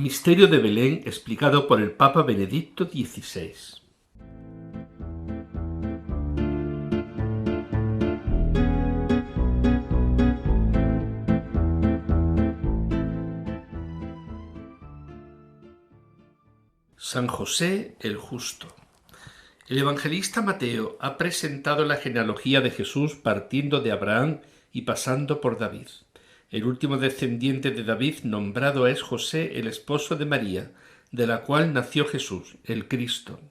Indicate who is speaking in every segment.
Speaker 1: Misterio de Belén explicado por el Papa Benedicto XVI. San José el Justo. El evangelista Mateo ha presentado la genealogía de Jesús partiendo de Abraham y pasando por David. El último descendiente de David nombrado es José, el esposo de María, de la cual nació Jesús, el Cristo.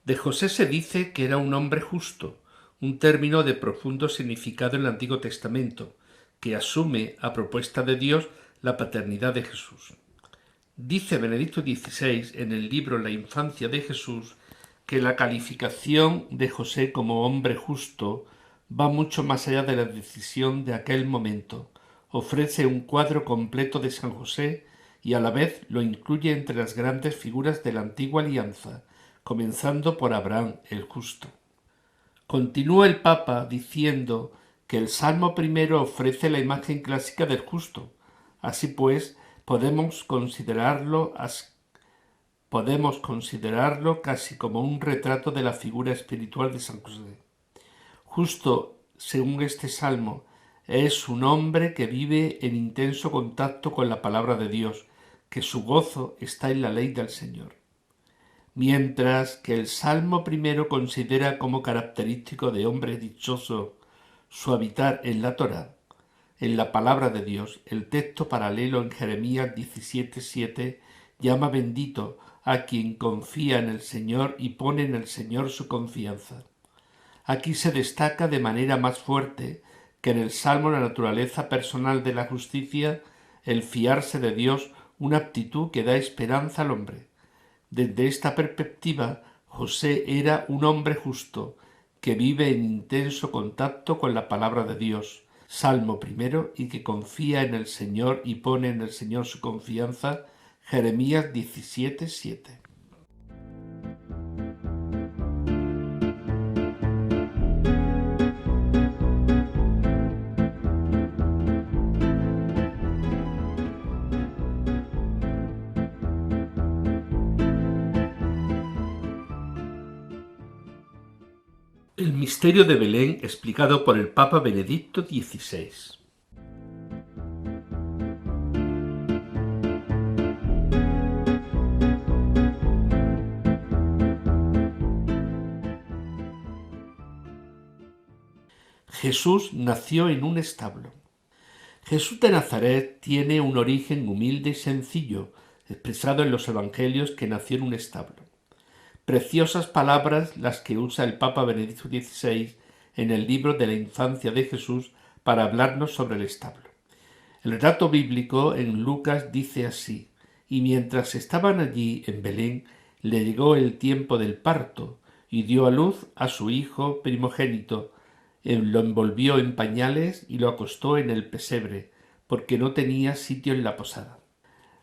Speaker 1: De José se dice que era un hombre justo, un término de profundo significado en el Antiguo Testamento, que asume, a propuesta de Dios, la paternidad de Jesús. Dice Benedicto XVI en el libro La infancia de Jesús que la calificación de José como hombre justo va mucho más allá de la decisión de aquel momento. Ofrece un cuadro completo de San José y a la vez lo incluye entre las grandes figuras de la antigua alianza, comenzando por Abraham el justo. Continúa el Papa diciendo que el Salmo primero ofrece la imagen clásica del justo. Así pues, podemos considerarlo casi como un retrato de la figura espiritual de San José. Justo, según este salmo, es un hombre que vive en intenso contacto con la palabra de Dios, que su gozo está en la ley del Señor. Mientras que el Salmo primero considera como característico de hombre dichoso su habitar en la Torá, en la palabra de Dios, el texto paralelo en Jeremías 17:7 llama bendito a quien confía en el Señor y pone en el Señor su confianza. Aquí se destaca de manera más fuerte que en el Salmo la naturaleza personal de la justicia, el fiarse de Dios, una aptitud que da esperanza al hombre. Desde esta perspectiva, José era un hombre justo, que vive en intenso contacto con la palabra de Dios, Salmo primero, y que confía en el Señor y pone en el Señor su confianza, Jeremías 17:7. El misterio de Belén explicado por el Papa Benedicto XVI. Jesús nació en un establo. Jesús de Nazaret tiene un origen humilde y sencillo, expresado en los evangelios que nació en un establo. Preciosas palabras las que usa el Papa Benedicto XVI en el libro de la infancia de Jesús para hablarnos sobre el establo. El relato bíblico en Lucas dice así: y mientras estaban allí en Belén, le llegó el tiempo del parto y dio a luz a su hijo primogénito. Lo envolvió en pañales y lo acostó en el pesebre, porque no tenía sitio en la posada.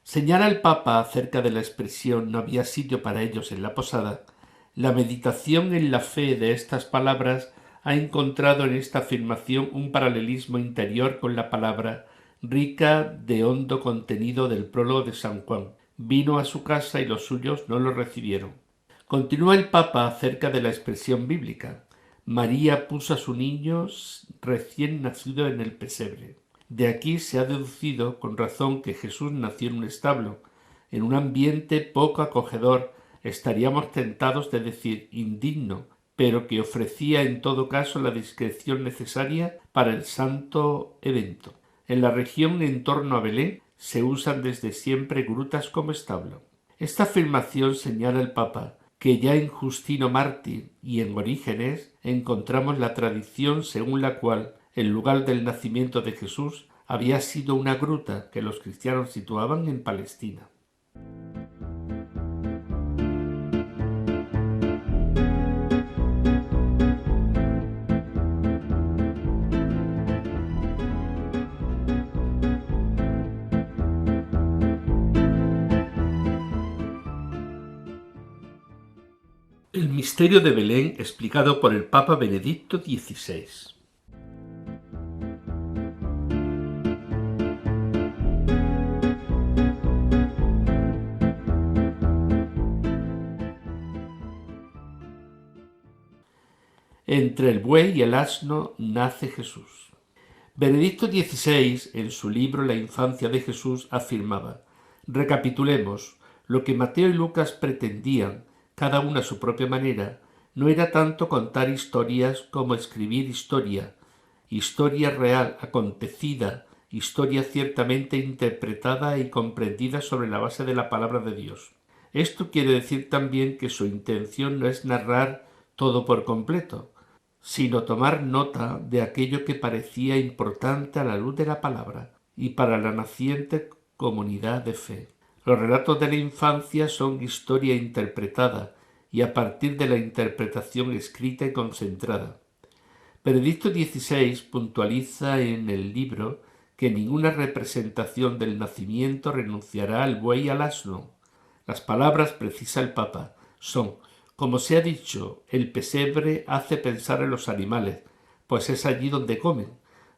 Speaker 1: Señala el Papa acerca de la expresión «no había sitio para ellos en la posada». La meditación en la fe de estas palabras ha encontrado en esta afirmación un paralelismo interior con la palabra rica de hondo contenido del prólogo de San Juan. Vino a su casa y los suyos no lo recibieron. Continúa el Papa acerca de la expresión bíblica. María puso a su niño recién nacido en el pesebre. De aquí se ha deducido con razón que Jesús nació en un establo, en un ambiente poco acogedor, estaríamos tentados de decir indigno, pero que ofrecía en todo caso la discreción necesaria para el santo evento. En la región en torno a Belén se usan desde siempre grutas como establo. Esta afirmación señala el Papa que ya en Justino Mártir y en Orígenes encontramos la tradición según la cual el lugar del nacimiento de Jesús había sido una gruta que los cristianos situaban en Palestina. El misterio de Belén explicado por el Papa Benedicto XVI. Entre el buey y el asno nace Jesús. Benedicto XVI, en su libro La infancia de Jesús, afirmaba: recapitulemos, lo que Mateo y Lucas pretendían, cada una a su propia manera, no era tanto contar historias como escribir historia, historia real, acontecida, historia ciertamente interpretada y comprendida sobre la base de la palabra de Dios. Esto quiere decir también que su intención no es narrar todo por completo, sino tomar nota de aquello que parecía importante a la luz de la palabra y para la naciente comunidad de fe. Los relatos de la infancia son historia interpretada y a partir de la interpretación escrita y concentrada. Benedicto XVI puntualiza en el libro que ninguna representación del nacimiento renunciará al buey y al asno. Las palabras, precisa el Papa, son: como se ha dicho, el pesebre hace pensar en los animales, pues es allí donde comen.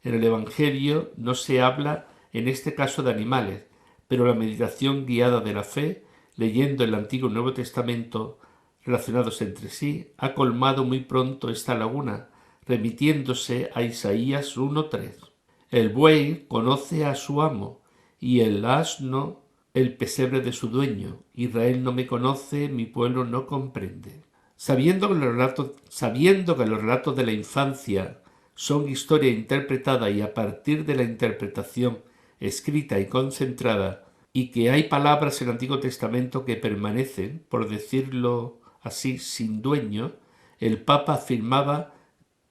Speaker 1: En el Evangelio no se habla en este caso de animales, pero la meditación guiada de la fe, leyendo el Antiguo y Nuevo Testamento relacionados entre sí, ha colmado muy pronto esta laguna, remitiéndose a Isaías 1:3. El buey conoce a su amo y el asno el pesebre de su dueño. Israel no me conoce, mi pueblo no comprende. Sabiendo que los relatos de la infancia son historia interpretada y a partir de la interpretación escrita y concentrada, y que hay palabras en el Antiguo Testamento que permanecen, por decirlo así, sin dueño, el Papa afirmaba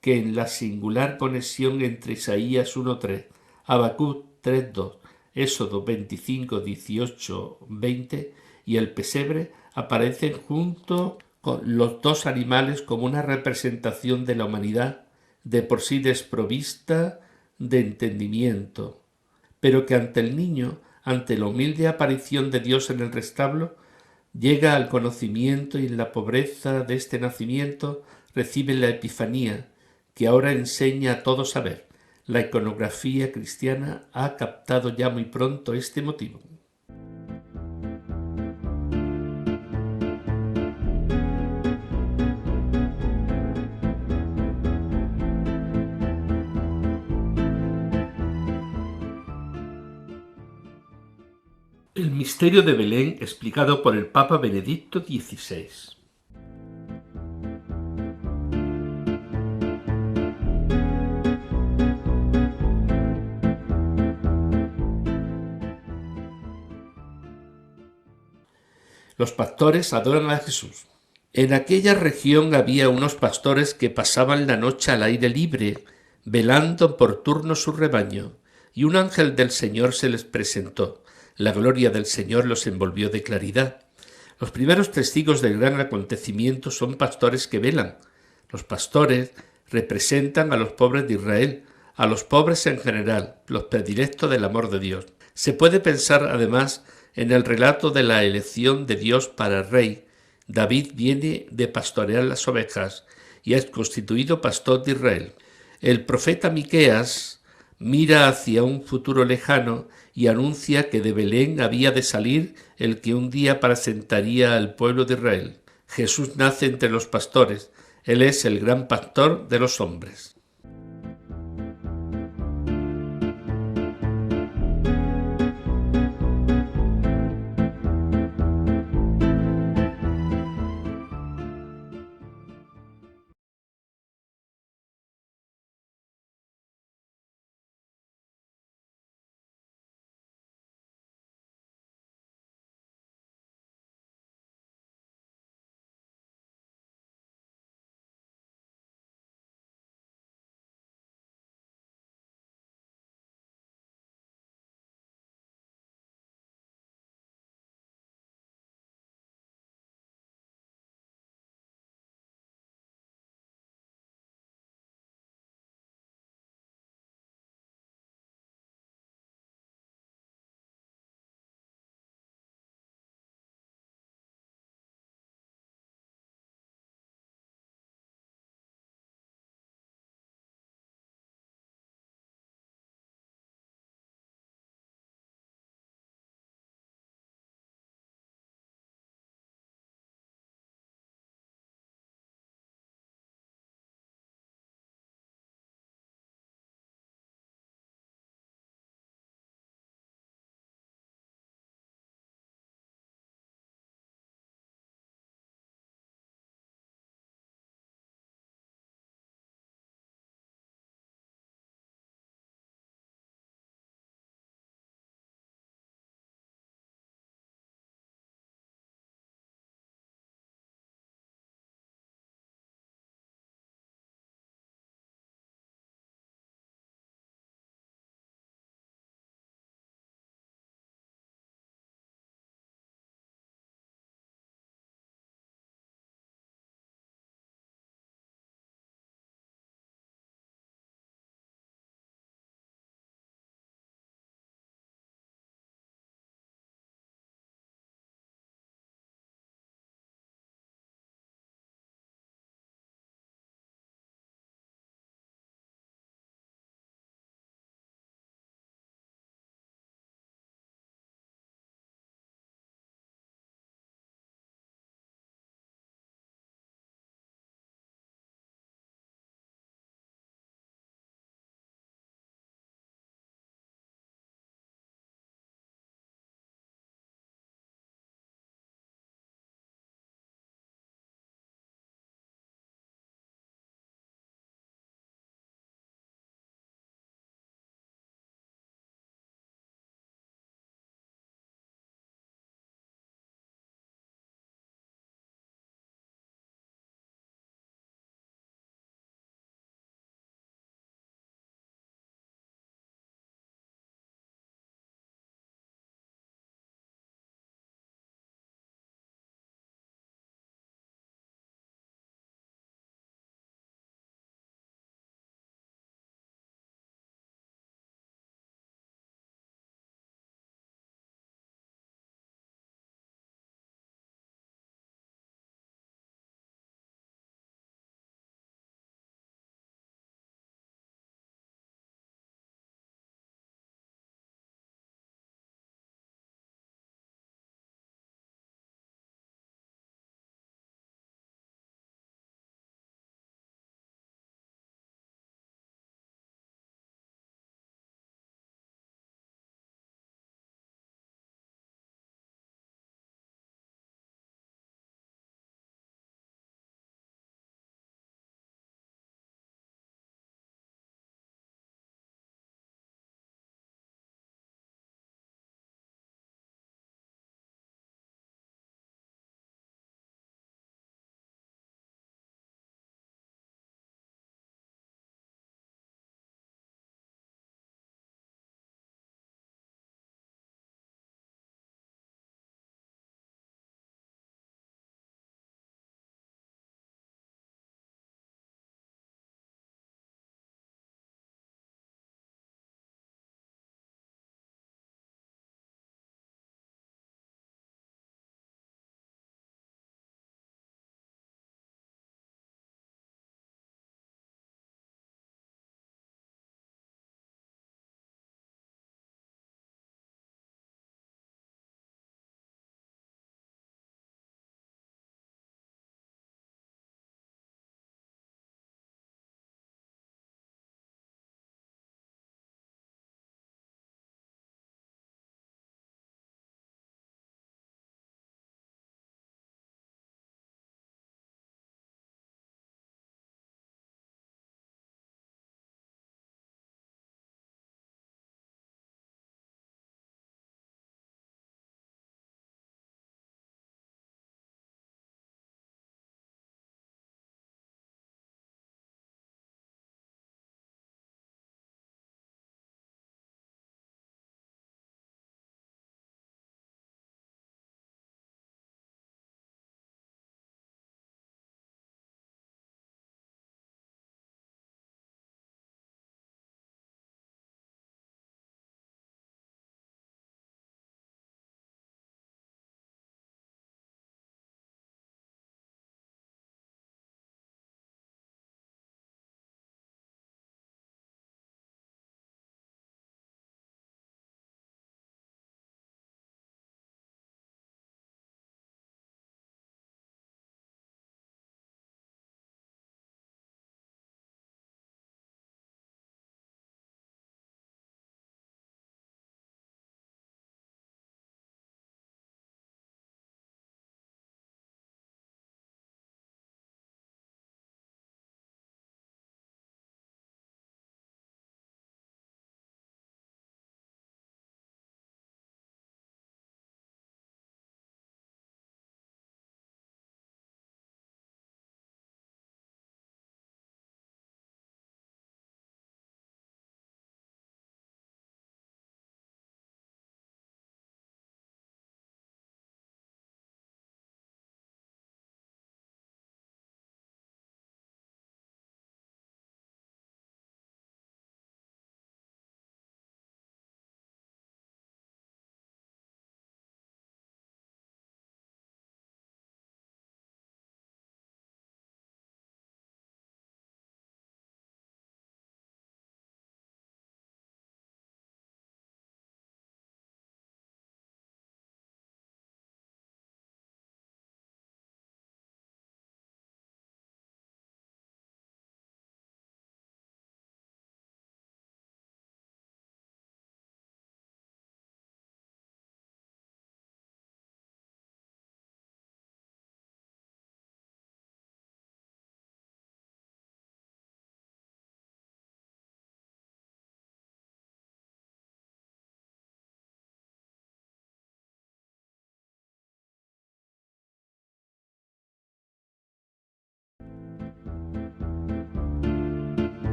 Speaker 1: que en la singular conexión entre Isaías 1:3, Habacuc 3:2, Éxodo 25:18-20 y el pesebre aparecen junto con los dos animales como una representación de la humanidad de por sí desprovista de entendimiento, pero que ante el niño, ante la humilde aparición de Dios en el restablo, llega al conocimiento y en la pobreza de este nacimiento recibe la epifanía, que ahora enseña a todos a ver. La iconografía cristiana ha captado ya muy pronto este motivo. El misterio de Belén explicado por el Papa Benedicto XVI. Los pastores adoran a Jesús. En aquella región había unos pastores que pasaban la noche al aire libre, velando por turno su rebaño, y un ángel del Señor se les presentó. La gloria del Señor los envolvió de claridad. Los primeros testigos del gran acontecimiento son pastores que velan. Los pastores representan a los pobres de Israel, a los pobres en general, los predilectos del amor de Dios. Se puede pensar, además, en el relato de la elección de Dios para rey. David viene de pastorear las ovejas y es constituido pastor de Israel. El profeta Miqueas mira hacia un futuro lejano y anuncia que de Belén había de salir el que un día apacentaría al pueblo de Israel. Jesús nace entre los pastores. Él es el gran pastor de los hombres.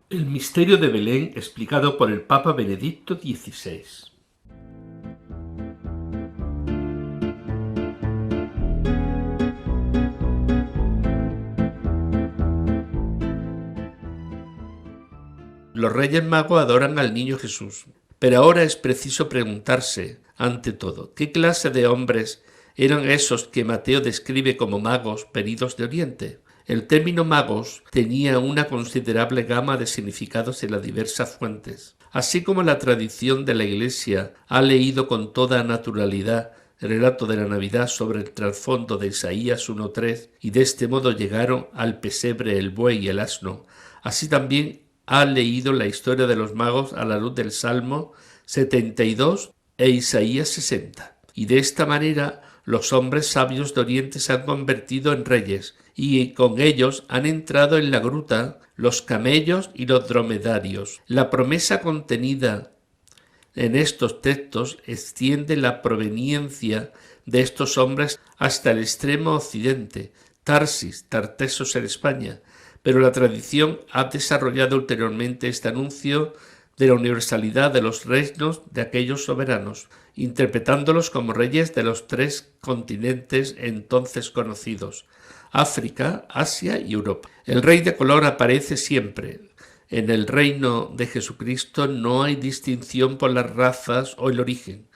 Speaker 1: El misterio de Belén explicado por el Papa Benedicto XVI. Los Reyes Magos adoran al niño Jesús, pero ahora es preciso preguntarse, ante todo, ¿qué clase de hombres eran esos que Mateo describe como magos venidos de Oriente? El término magos tenía una considerable gama de significados en las diversas fuentes. Así como la tradición de la Iglesia ha leído con toda naturalidad el relato de la Navidad sobre el trasfondo de Isaías 1:3 y de este modo llegaron al pesebre el buey y el asno, así también ha leído la historia de los magos a la luz del Salmo 72 e Isaías 60. Y de esta manera los hombres sabios de Oriente se han convertido en reyes y con ellos han entrado en la gruta los camellos y los dromedarios. La promesa contenida en estos textos extiende la proveniencia de estos hombres hasta el extremo occidente, Tarsis, Tartesos en España, pero la tradición ha desarrollado ulteriormente este anuncio de la universalidad de los reinos de aquellos soberanos, interpretándolos como reyes de los 3 continentes entonces conocidos, África, Asia y Europa. El rey de color aparece siempre. En el reino de Jesucristo no hay distinción por las razas o el origen.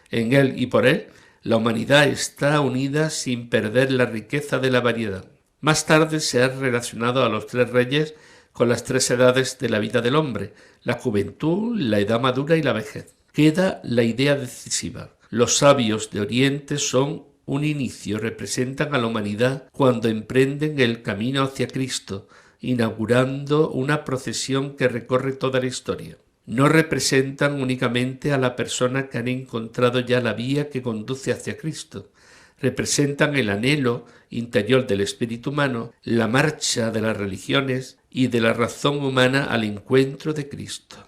Speaker 1: En él y por él, la humanidad está unida sin perder la riqueza de la variedad. Más tarde se ha relacionado a los 3 reyes con las 3 edades de la vida del hombre, la juventud, la edad madura y la vejez. Queda la idea decisiva. Los sabios de Oriente son un inicio, representan a la humanidad cuando emprenden el camino hacia Cristo, inaugurando una procesión que recorre toda la historia. No representan únicamente a la persona que han encontrado ya la vía que conduce hacia Cristo. Representan el anhelo interior del espíritu humano, la marcha de las religiones y de la razón humana al encuentro de Cristo.